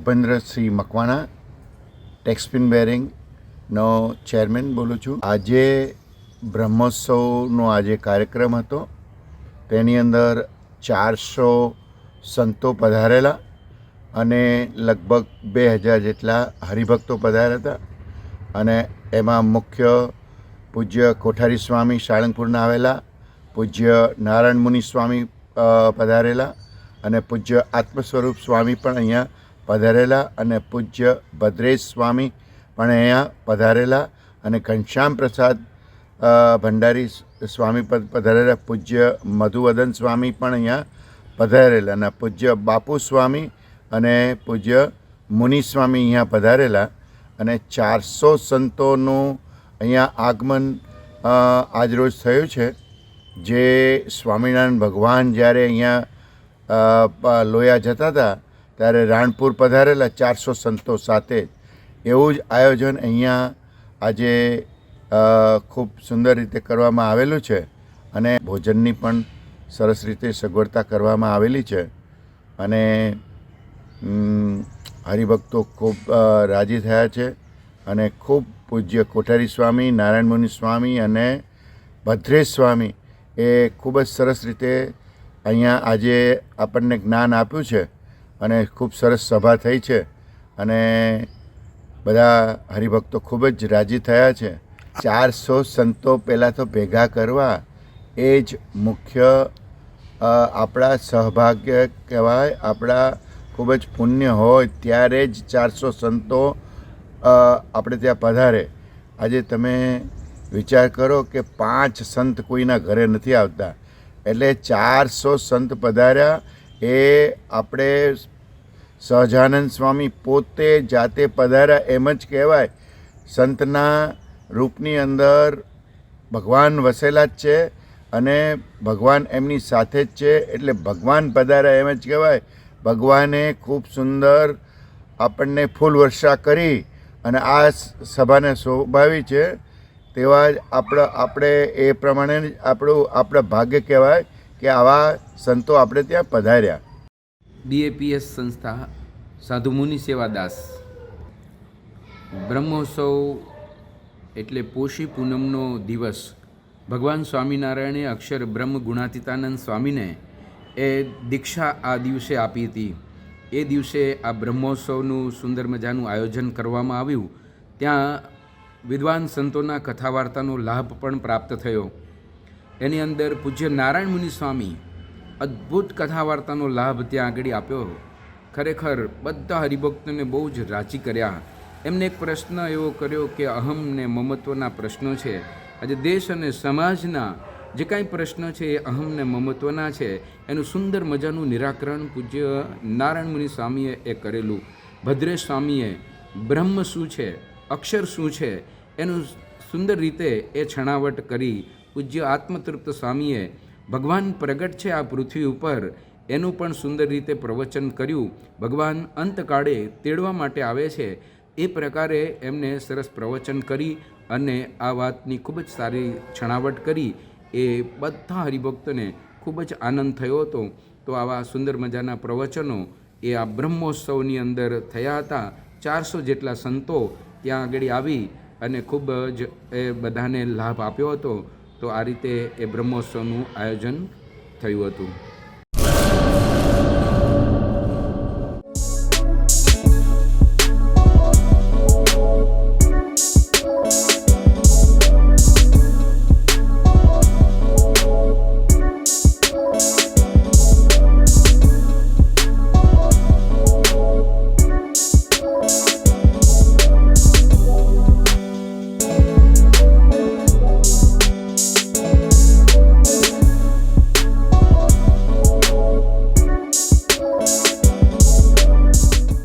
Bhupendrasinh Makwana, Texspin બેરિંગનો chairman બોલું છું. આજે બ્રહ્મોત્સવનો આજે કાર્યક્રમ હતો. તેની અંદર 400 સંતો પધારેલા અને લગભગ 2000 જેટલા હરિભક્તો પધાર્યા હતા. અને એમાં મુખ્ય પૂજ્ય કોઠારી સ્વામી સાળંગપુરના આવેલા, પૂજ્ય નારાયણ મુનિ સ્વામી પધારેલા અને પૂજ્ય આત્મ સ્વરૂપ સ્વામી પણ અહીંયા પધારેલા અને પૂજ્ય ભદ્રેશ સ્વામી પણ અહીંયા પધારેલા અને ઘનશ્યામ પ્રસાદ ભંડારી સ્વામી પધારેલા, પૂજ્ય મધુવદન સ્વામી પણ અહીંયા પધારેલા અને પૂજ્ય બાપુ સ્વામી અને પૂજ્ય મુનિ સ્વામી અહીંયા પધારેલા. અને 400 સંતોનું અહીંયા આગમન આજરોજ થયું છે. જે સ્વામિનારાયણ ભગવાન જ્યારે અહીંયા લોયા જતા હતા ત્યારે રાણપુર પધારેલા 400 સંતો સાથે. એવું જ આયોજન અહીંયા આજે ખૂબ સુંદર રીતે કરવામાં આવેલું છે અને ભોજનની પણ સરસ રીતે સગવડતા કરવામાં આવેલી છે. અને હરિભક્તો ખૂબ રાજી થયા છે અને ખૂબ પૂજ્ય કોઠારી સ્વામી, નારાયણ મુનિ સ્વામી અને ભદ્રેશ સ્વામી એ ખૂબ જ સરસ રીતે અહીંયા આજે આપણને જ્ઞાન આપ્યું છે અને ખૂબ સરસ સભા થઈ છે અને બધા હરિભક્તો ખૂબ જ રાજી થયા છે. 400 સંતો પહેલાં તો ભેગા કરવા એ જ મુખ્ય આપણા સૌભાગ્ય કહેવાય. આપણા ખૂબ જ પુણ્ય હોય ત્યારે જ 400 સંતો આપણે ત્યાં પધારે. આજે તમે વિચાર કરો કે 5 સંત કોઈના ઘરે નથી આવતા, એટલે 400 સંત પધાર્યા એ આપણે સહજાનંદ સ્વામી પોતે જાતે પધાર્યા એમ જ કહેવાય. સંતના રૂપની અંદર ભગવાન વસેલા જ છે અને ભગવાન એમની સાથે જ છે, એટલે ભગવાન પધાર્યા એમ જ કહેવાય. ભગવાને ખૂબ સુંદર આપણને ફૂલ વર્ષા કરી અને આ સભાને શોભાવી છે. તેવા જ આપણે એ પ્રમાણે જ આપણા ભાગ્ય કહેવાય કે આવા સંતો આપણે ત્યાં પધાર્યા. BAPS સંસ્થા સાધુમુનિ સેવાદાસ. બ્રહ્મોત્સવ એટલે પોષી પૂનમનો દિવસ. ભગવાન સ્વામિનારાયણે અક્ષર બ્રહ્મ ગુણાતીતાનંદ સ્વામીને એ દીક્ષા આ દિવસે આપી હતી. એ દિવસે આ બ્રહ્મોત્સવનું સુંદર મજાનું આયોજન કરવામાં આવ્યું. ત્યાં વિદ્વાન સંતોના કથા વાર્તાનો લાભ પણ પ્રાપ્ત થયો. એની અંદર પૂજ્ય નારાયણ મુનિ સ્વામી અદ્ભુત કથા વાર્તાનો લાભ ત્યાં આગળ આપ્યો. ખરેખર બધા હરિભક્તોને બહુ જ રાજી કર્યા. એમને એક પ્રશ્ન એવો કર્યો કે અહમ ને મમત્વના પ્રશ્નો છે. આજે દેશ અને સમાજના જે કાંઈ પ્રશ્નો છે એ અહમ ને મમત્વના છે, એનું સુંદર મજાનું નિરાકરણ પૂજ્ય નારાયણ મુનિ સ્વામીએ એ કરેલું. ભદ્રેશ સ્વામીએ બ્રહ્મ શું છે, અક્ષર શું છે, એનું સુંદર રીતે એ છણાવટ કરી. પૂજ્ય આત્મતૃપ્ત સ્વામીએ ભગવાન પ્રગટ છે આ પૃથ્વી ઉપર એનું પણ સુંદર રીતે પ્રવચન કર્યું. ભગવાન અંતકાળે તેડવા માટે આવે છે એ પ્રકારે એમને સરસ પ્રવચન કરી અને આ વાતની ખૂબ જ સારી છણાવટ કરી. એ બધા હરિભક્તોને ખૂબ જ આનંદ થયો હતો. તો આવા સુંદર મજાના પ્રવચનો એ આ બ્રહ્મોત્સવની અંદર થયા હતા. 400 જેટલા સંતો ત્યાં આગળ આવી અને ખૂબ જ એ બધાને લાભ આપ્યો હતો. તો આ રીતે એ બ્રહ્મોત્સવનું આયોજન થયું હતું.